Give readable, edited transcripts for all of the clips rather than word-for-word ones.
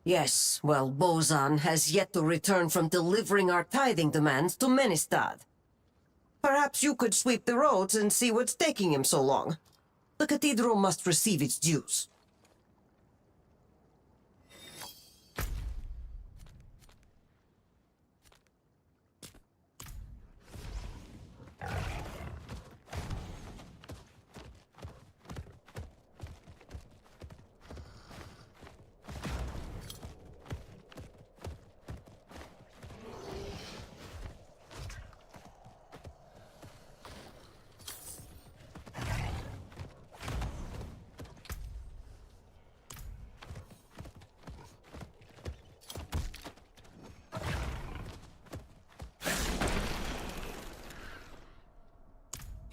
Yes, well, Bozan has yet to return from delivering our tithing demands to Menestad. Perhaps you could sweep the roads and see what's taking him so long. The cathedral must receive its dues.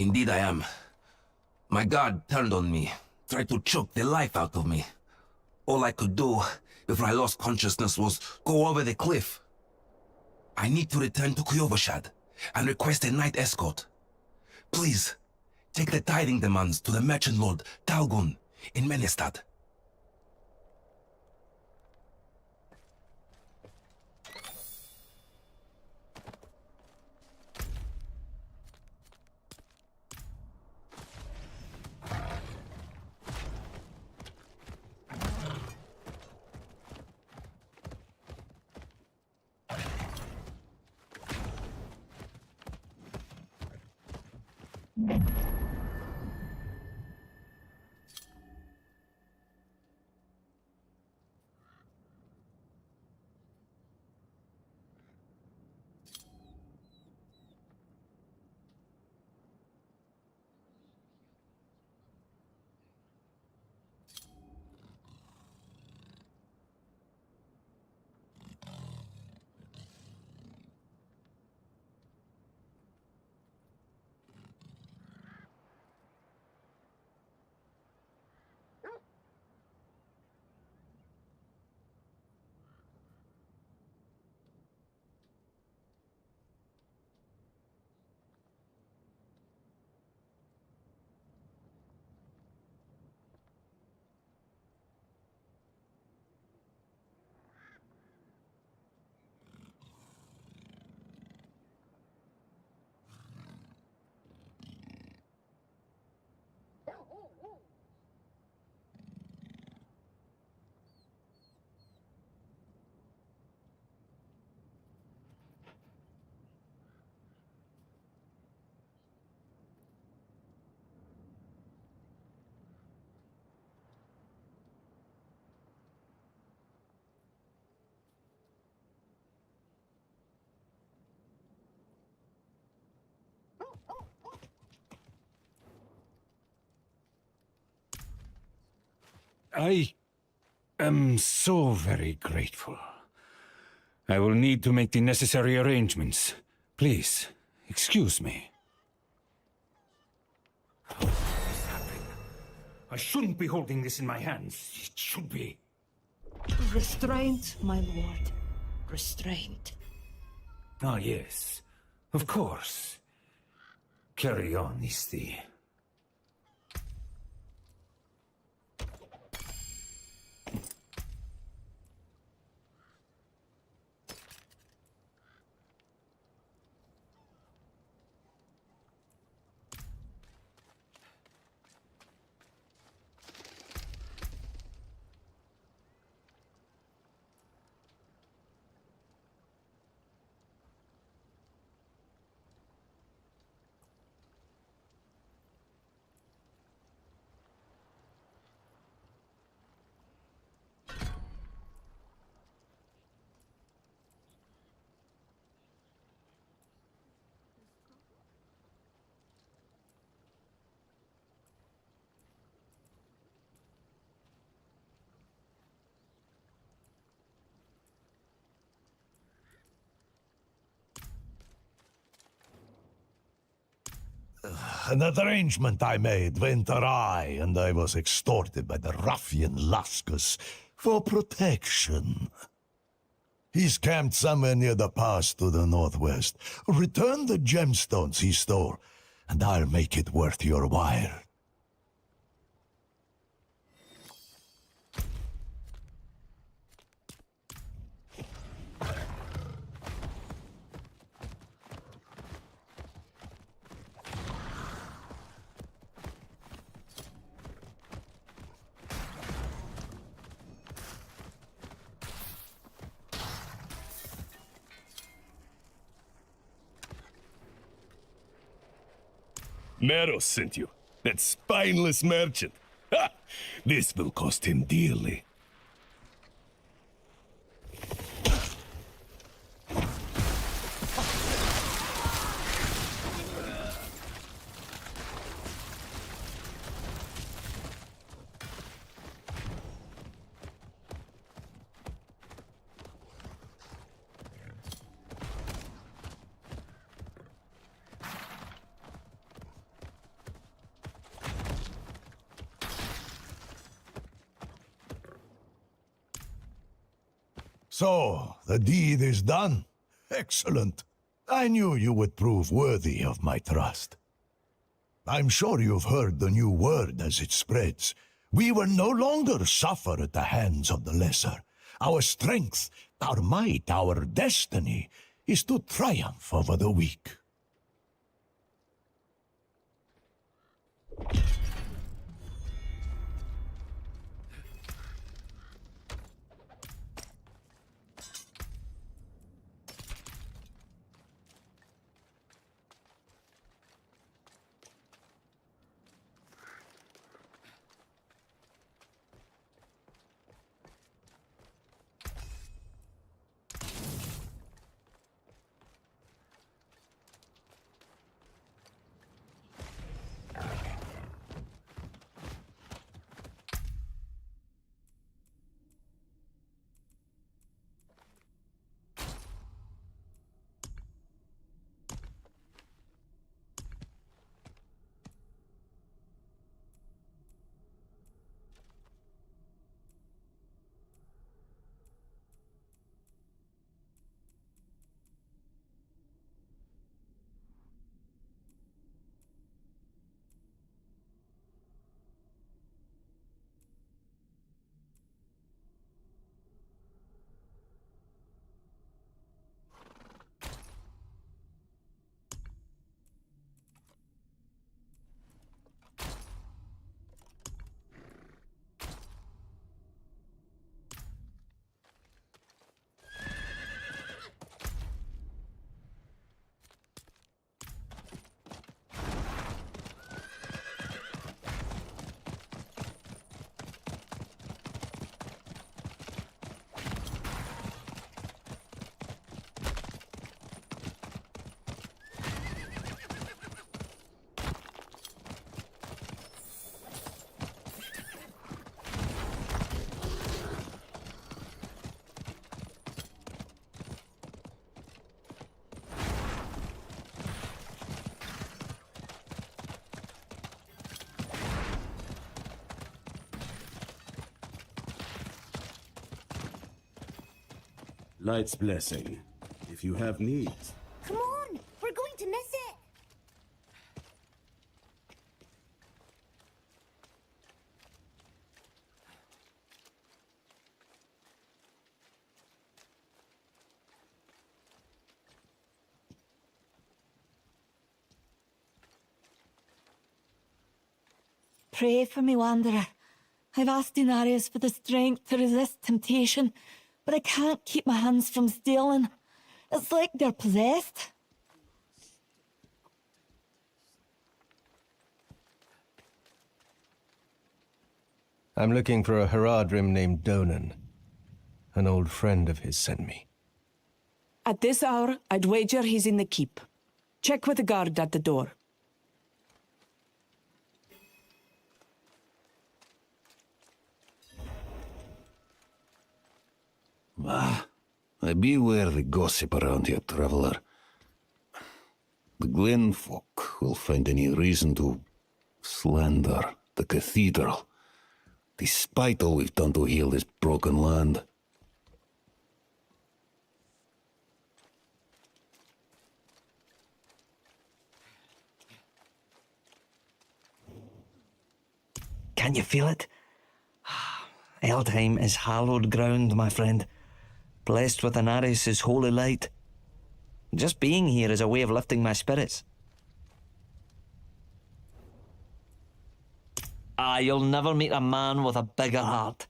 Indeed I am. My guard turned on me, tried to choke the life out of me. All I could do before I lost consciousness was go over the cliff. I need to return to Kuyovashad and request a night escort. Please, take the tithing demands to the merchant lord Talgun in Menestad. I am so very grateful. I will need to make the necessary arrangements. Please, excuse me. What is happening? I shouldn't be holding this in my hands. It should be. Restraint, my lord. Restraint. Ah, yes. Of course. Carry on, Isti. An arrangement I made went awry, and I was extorted by the ruffian Laskus for protection. He's camped somewhere near the pass to the northwest. Return the gemstones he stole, and I'll make it worth your while. Meros sent you. That spineless merchant. Ha! This will cost him dearly. So, the deed is done. Excellent. I knew you would prove worthy of my trust. I'm sure you've heard the new word as it spreads. We will no longer suffer at the hands of the lesser. Our strength, our might, our destiny is to triumph over the weak. Light's blessing. If you have needs. Come on! We're going to miss it! Pray for me, Wanderer. I've asked Denarius for the strength to resist temptation, but I can't keep my hands from stealing. It's like they're possessed. I'm looking for a Haradrim named Donan. An old friend of his sent me. At this hour, I'd wager he's in the keep. Check with the guard at the door. I beware the gossip around here, traveler. The Glen folk will find any reason to slander the cathedral, despite all we've done to heal this broken land. Can you feel it? Eldheim is hallowed ground, my friend. Blessed with Anaris' holy light. Just being here is a way of lifting my spirits. You'll never meet a man with a bigger heart.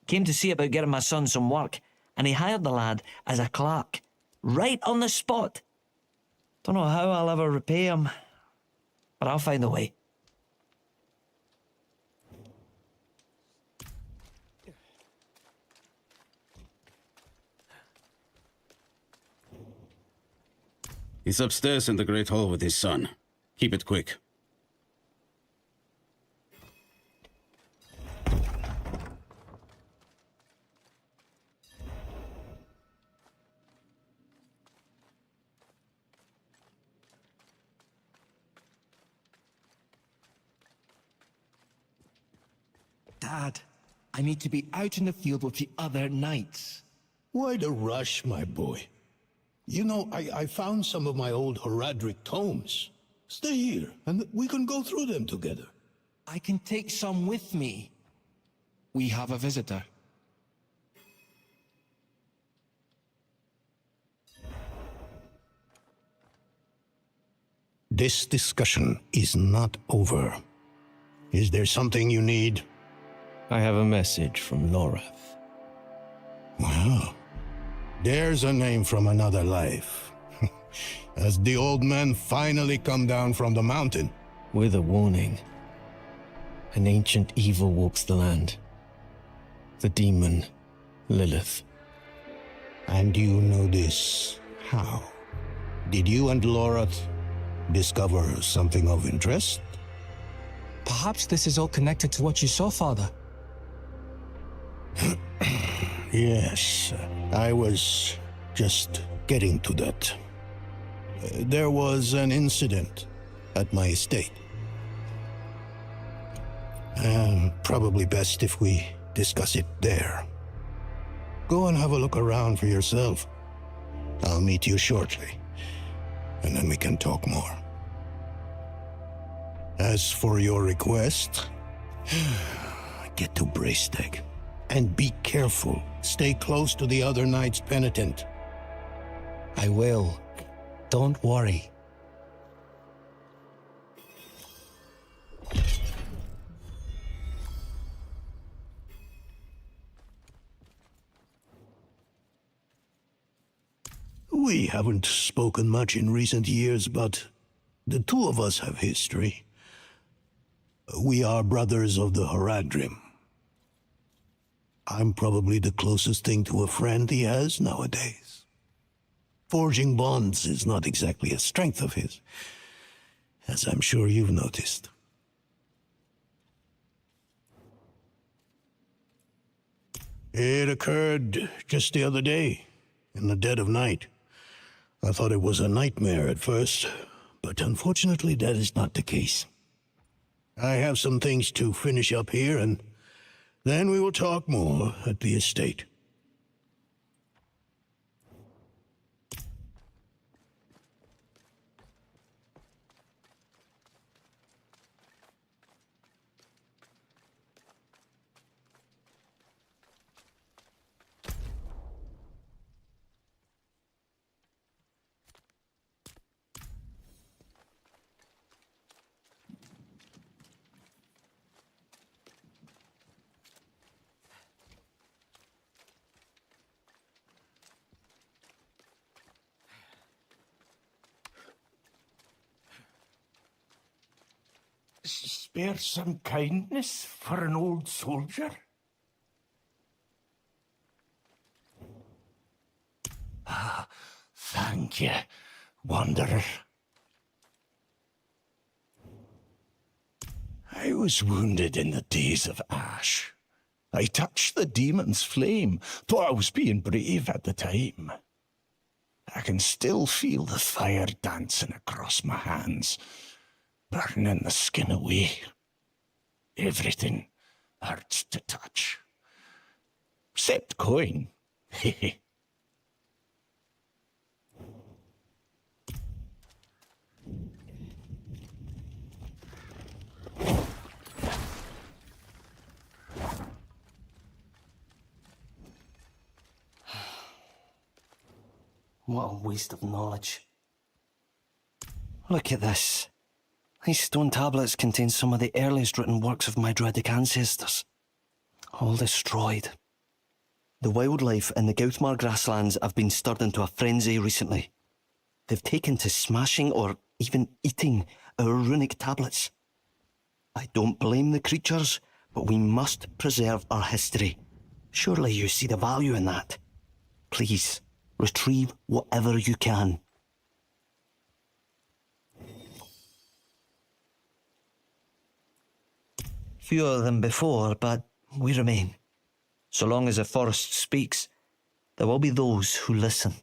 Came to see about getting my son some work, and he hired the lad as a clerk. Right on the spot. Don't know how I'll ever repay him. but I'll find a way. He's upstairs in the Great Hall with his son. Keep it quick. Dad, I need to be out in the field with the other knights. Why the rush, my boy? You know, I found some of my old heraldic tomes. Stay here, and we can go through them together. I can take some with me. We have a visitor. This discussion is not over. Is there something you need? I have a message from Lorath. Wow. There's a name from another life. Has the old man finally come down from the mountain? With a warning. An ancient evil walks the land. The demon, Lilith. And you know this how? Did you and Lorath discover something of interest? Perhaps this is all connected to what you saw, Father. Yes, I was just getting to that. There was an incident at my estate. Probably best if we discuss it there. Go and have a look around for yourself. I'll meet you shortly, and then we can talk more. As for your request, get to Braesteg. And be careful. Stay close to the other knight's penitent. I will. Don't worry. We haven't spoken much in recent years, but the two of us have history. We are brothers of the Haradrim. I'm probably the closest thing to a friend he has nowadays. Forging bonds is not exactly a strength of his, as I'm sure you've noticed. It occurred just the other day, in the dead of night. I thought it was a nightmare at first, but unfortunately that is not the case. I have some things to finish up here, and then we will talk more at the estate. Spare some kindness for an old soldier? Thank you, Wanderer. I was wounded in the days of Ash. I touched the demon's flame, thought I was being brave at the time. I can still feel the fire dancing across my hands, burning the skin away. Everything hurts to touch. Except coin. What a waste of knowledge. Look at this. These stone tablets contain some of the earliest written works of my Druidic ancestors. All destroyed. The wildlife in the Gauthmar grasslands have been stirred into a frenzy recently. They've taken to smashing or even eating our runic tablets. I don't blame the creatures, but we must preserve our history. Surely you see the value in that. Please, retrieve whatever you can. Fewer than before, but we remain. So long as the forest speaks, there will be those who listen.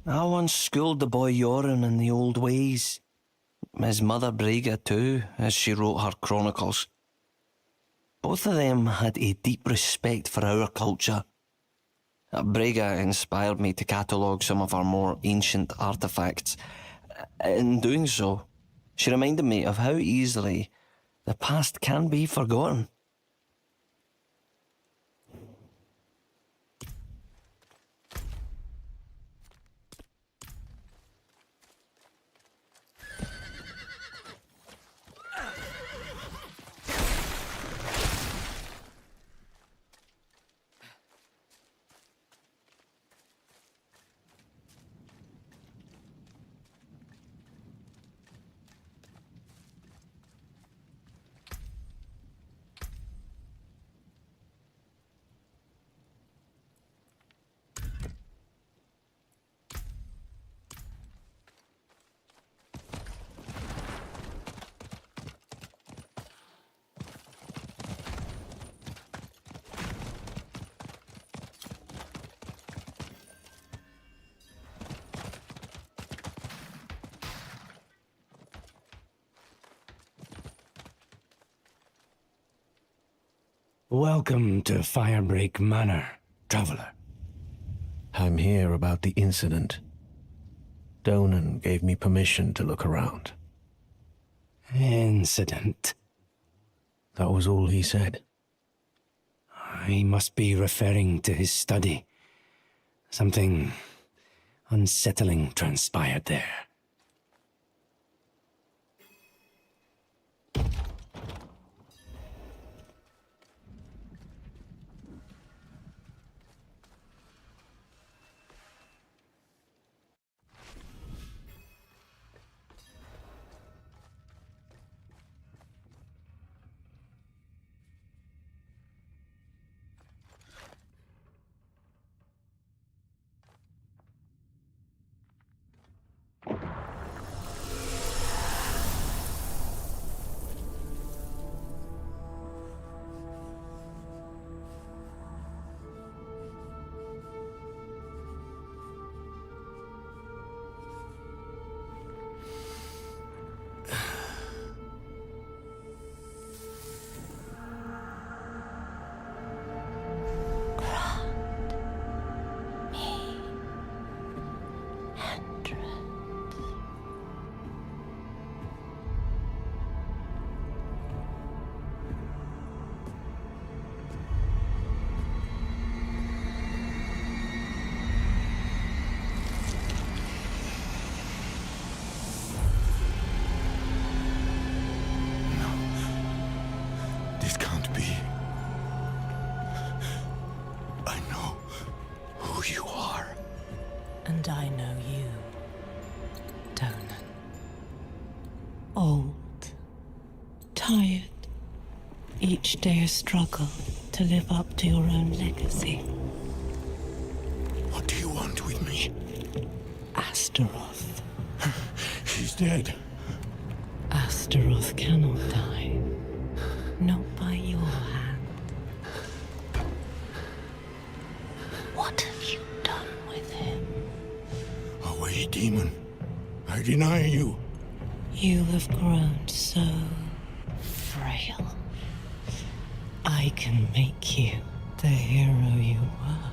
I once schooled the boy Joran in the old ways. His mother Brega too, as she wrote her chronicles. Both of them had a deep respect for our culture. Brega inspired me to catalogue some of our more ancient artefacts. In doing so, she reminded me of how easily the past can be forgotten. Welcome to Firebreak Manor, traveler. I'm here about the incident. Donan gave me permission to look around. Incident? That was all he said. He must be referring to his study. Something unsettling transpired there. This can't be. I know who you are. And I know you, Donan. Old, tired, each day a struggle to live up to your own legacy. What do you want with me? Astaroth. He's dead. Astaroth cannot die. Not by your hand. What have you done with him? Away, demon. I deny you. You have grown so frail. I can make you the hero you were.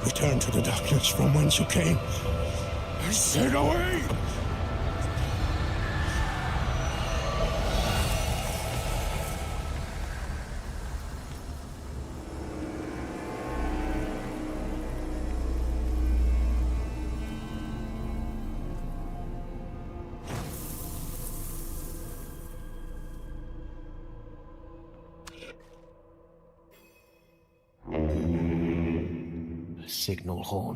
Return to the darkness from whence you came. I said away! signal horn.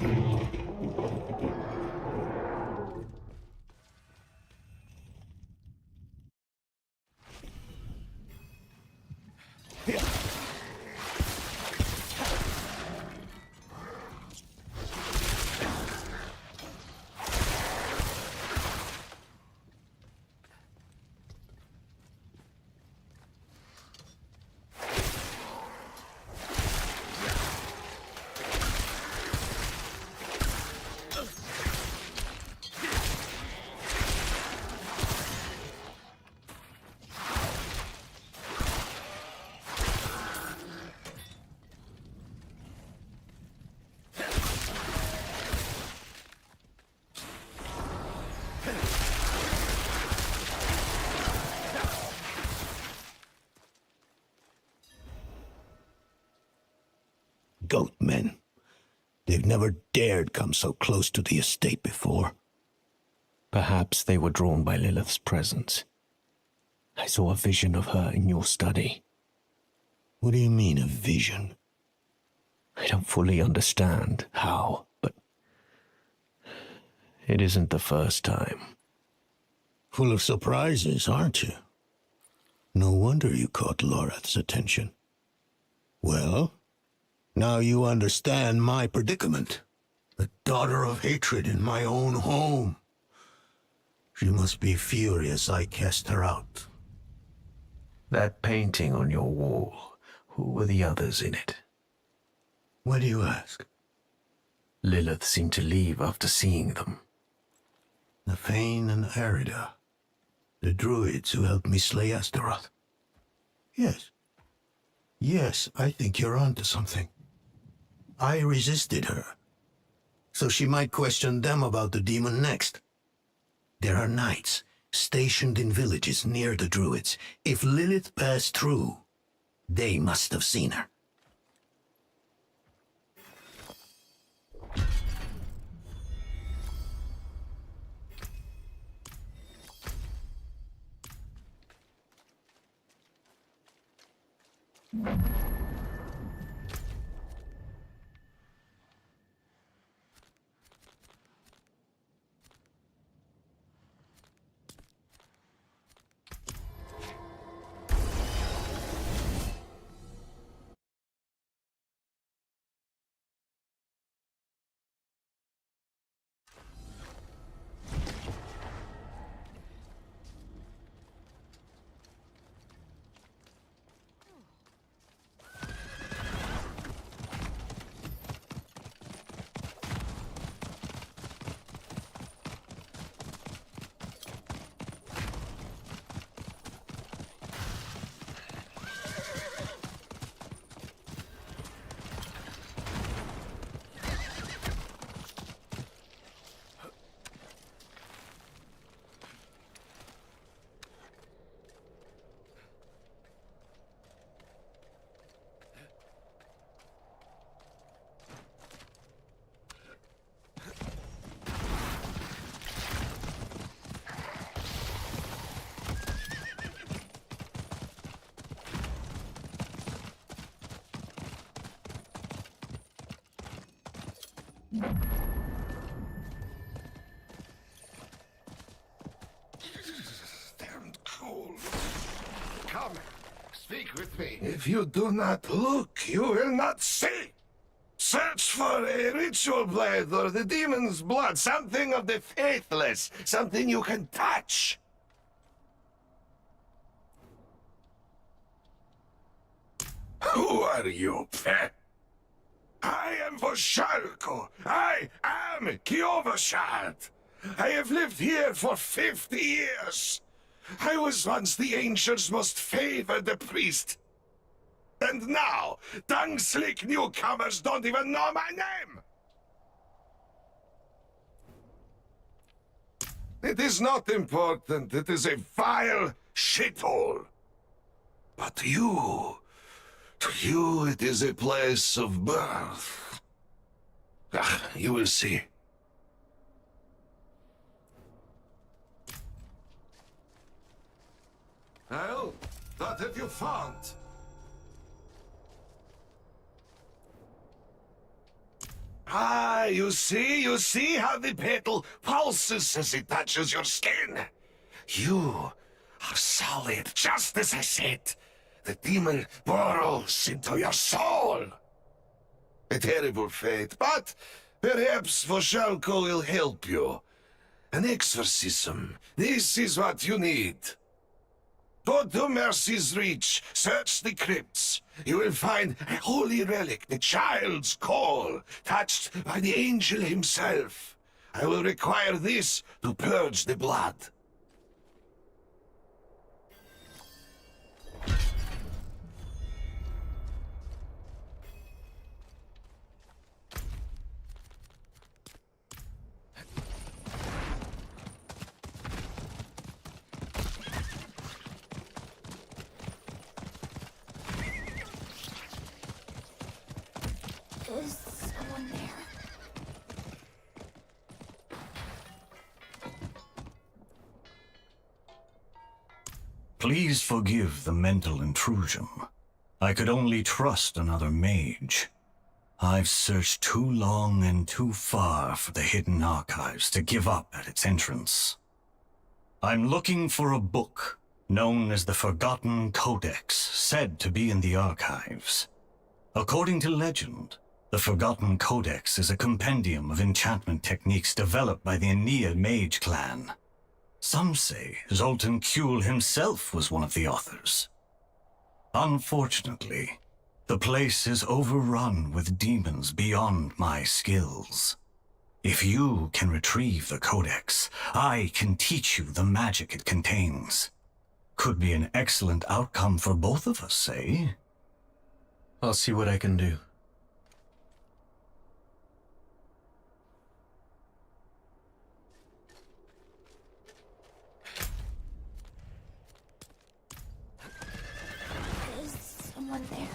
Goatmen. They've never dared come so close to the estate before. Perhaps they were drawn by Lilith's presence. I saw a vision of her in your study. What do you mean, a vision? I don't fully understand how, but it isn't the first time. Full of surprises, aren't you? No wonder you caught Lorath's attention. Well, now you understand my predicament. The daughter of hatred in my own home. She must be furious I cast her out. That painting on your wall, who were the others in it? Why do you ask? Lilith seemed to leave after seeing them. The Fane and Arida. The druids who helped me slay Astaroth. Yes. Yes, I think you're onto something. I resisted her, so she might question them about the demon next. There are knights stationed in villages near the druids. If Lilith passed through, they must have seen her. Damned cold. Come, speak with me. If you do not look, you will not see. Search for a ritual blade or the demon's blood, something of the faithless, something you can touch. Who are you, pet? I am Voshalko. I am Kiovashad. I have lived here for 50 years. I was once the ancients' most favored priest. And now, tongue-slick newcomers don't even know my name! It is not important. It is a vile shithole. But to you it is a place of birth. Ah, you will see. Well, what have you found? you see how the petal pulses as it touches your skin. You are solid, just as I said. The demon burrows into your soul. A terrible fate, but perhaps Voshalko will help you. An exorcism. This is what you need. Go to Mercy's Reach, search the crypts. You will find a holy relic, the child's call, touched by the angel himself. I will require this to purge the blood. Is someone there? Please forgive the mental intrusion. I could only trust another mage. I've searched too long and too far for the hidden archives to give up at its entrance. I'm looking for a book known as the Forgotten Codex, said to be in the archives. According to legend, the Forgotten Codex is a compendium of enchantment techniques developed by the Aeneid mage clan. Some say Zoltan Kuhl himself was one of the authors. Unfortunately, the place is overrun with demons beyond my skills. If you can retrieve the Codex, I can teach you the magic it contains. Could be an excellent outcome for both of us, eh? I'll see what I can do. Is someone there?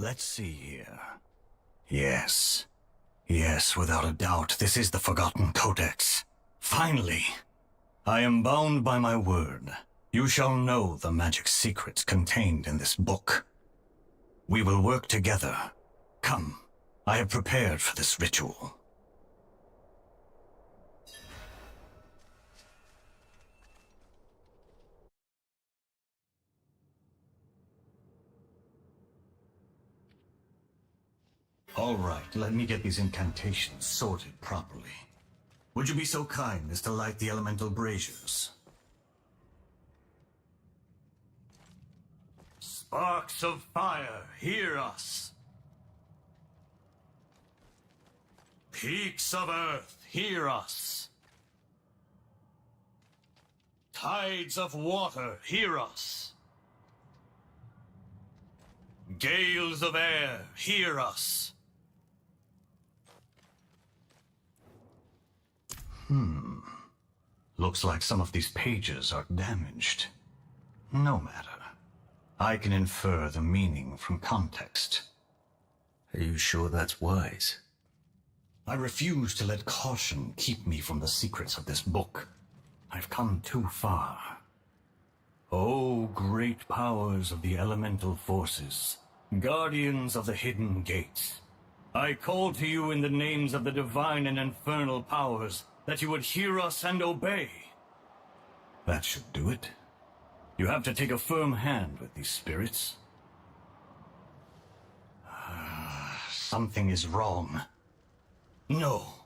Let's see here. Yes. Yes, without a doubt, this is the Forgotten Codex. Finally! I am bound by my word. You shall know the magic secrets contained in this book. We will work together. Come, I have prepared for this ritual. All right, let me get these incantations sorted properly. Would you be so kind as to light the elemental braziers? Sparks of fire, hear us! Peaks of earth, hear us! Tides of water, hear us! Gales of air, hear us! Looks like some of these pages are damaged. No matter. I can infer the meaning from context. Are you sure that's wise? I refuse to let caution keep me from the secrets of this book. I've come too far. Oh, great powers of the elemental forces, guardians of the hidden gates, I call to you in the names of the divine and infernal powers that you would hear us and obey. That should do it. You have to take a firm hand with these spirits. Something is wrong. No.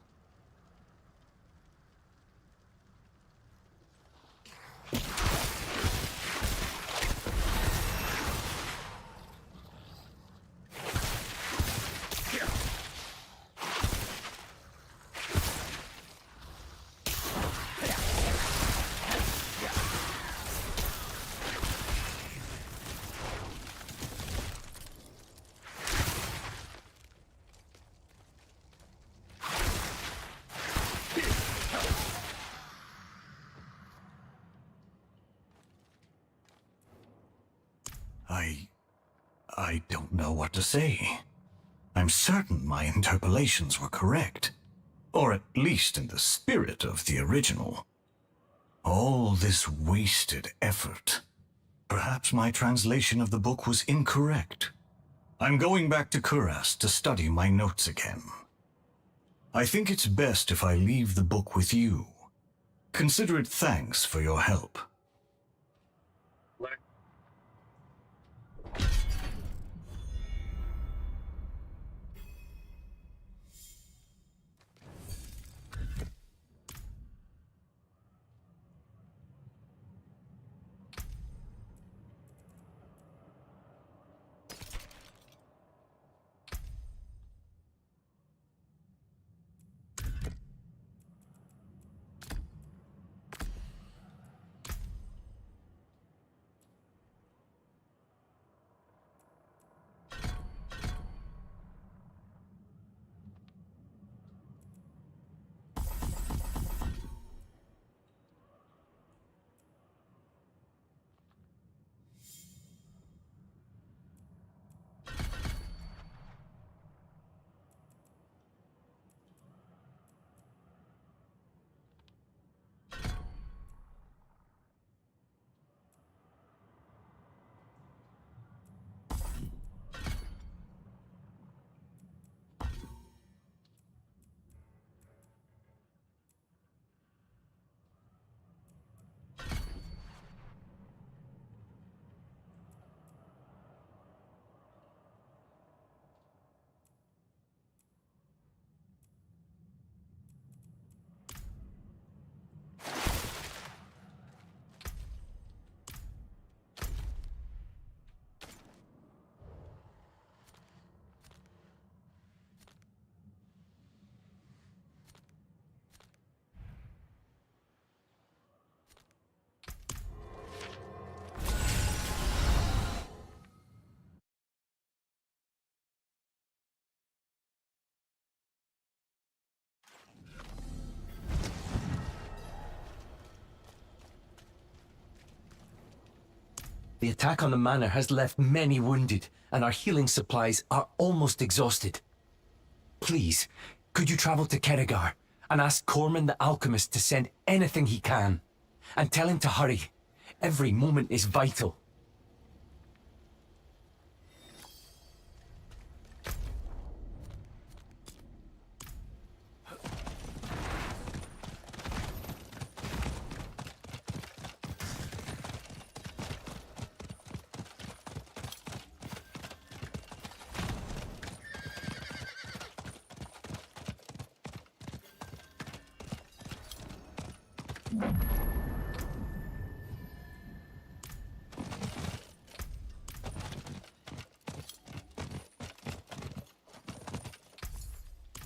I don't know what to say. I'm certain my interpolations were correct, or at least in the spirit of the original. All this wasted effort. Perhaps my translation of the book was incorrect. I'm going back to Kuras to study my notes again. I think it's best if I leave the book with you. Consider it thanks for your help. The attack on the manor has left many wounded, and our healing supplies are almost exhausted. Please, could you travel to Kerrigar and ask Corman the alchemist to send anything he can? And tell him to hurry. Every moment is vital.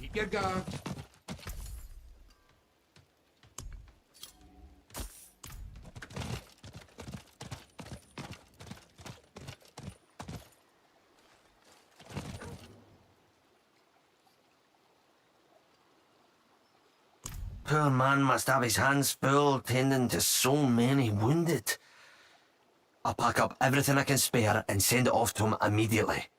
Keep your guard. Poor man must have his hands full tending to so many wounded. I'll pack up everything I can spare and send it off to him immediately.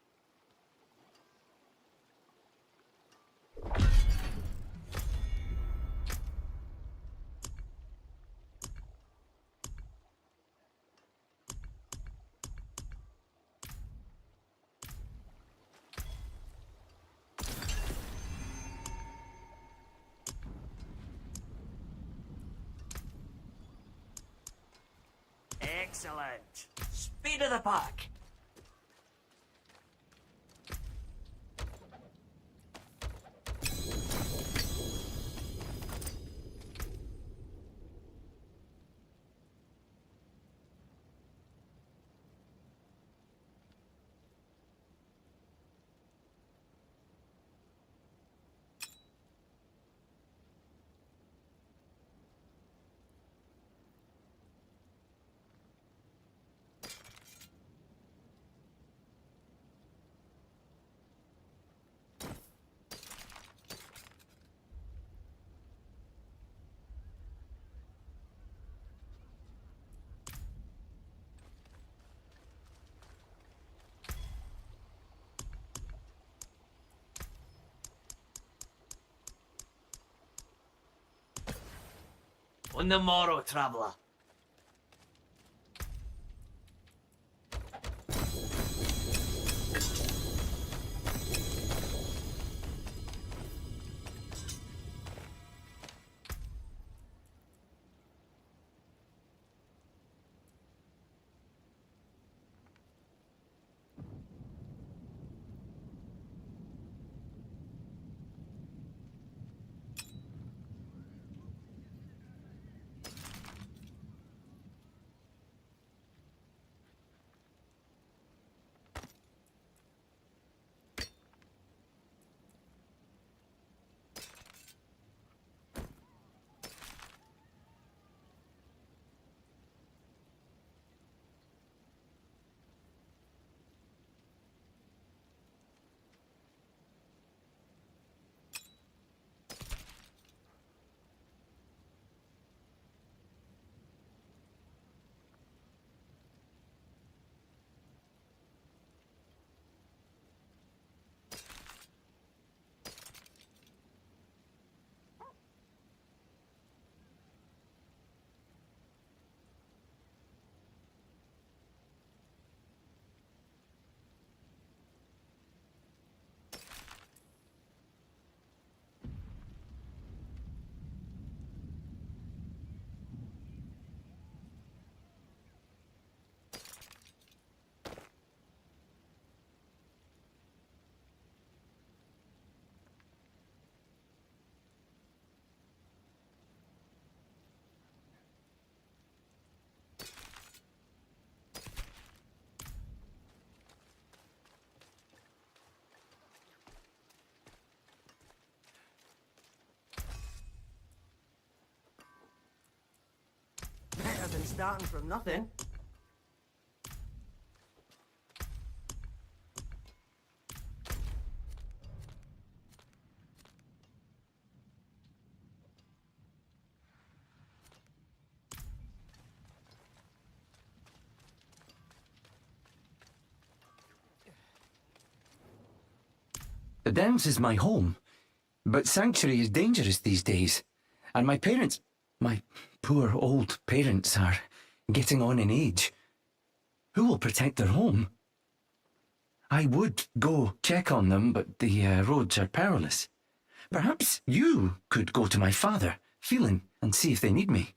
Excellent. Speed of the pack. On the morrow, traveller. Better than starting from nothing. The Downs is my home, but Sanctuary is dangerous these days, and my parents, my poor old parents, are getting on in age. Who will protect their home? I would go check on them, but the roads are perilous. Perhaps you could go to my father, Phelan, and see if they need me.